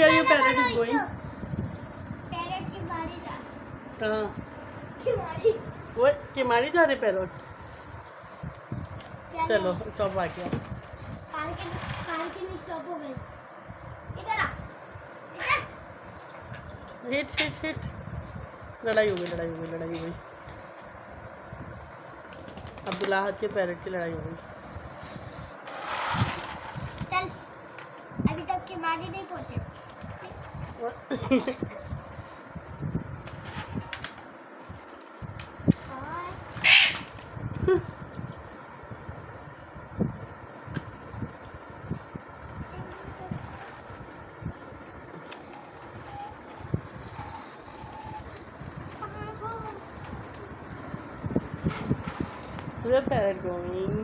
where your parrot is going? Parrot की बारी जा कहाँ? किमारी वो किमारी जा रहे पैरट? चलो स्टॉप आ गया। पार्किंग स्टॉप हो गई। इधर आ इधर। Hit hit hit. लड़ाई हो गई। अब्दुल्लाहद के पैरट की लड़ाई हो गई। चल अभी तक किमारी नहीं पहुंचे। Where parrot going?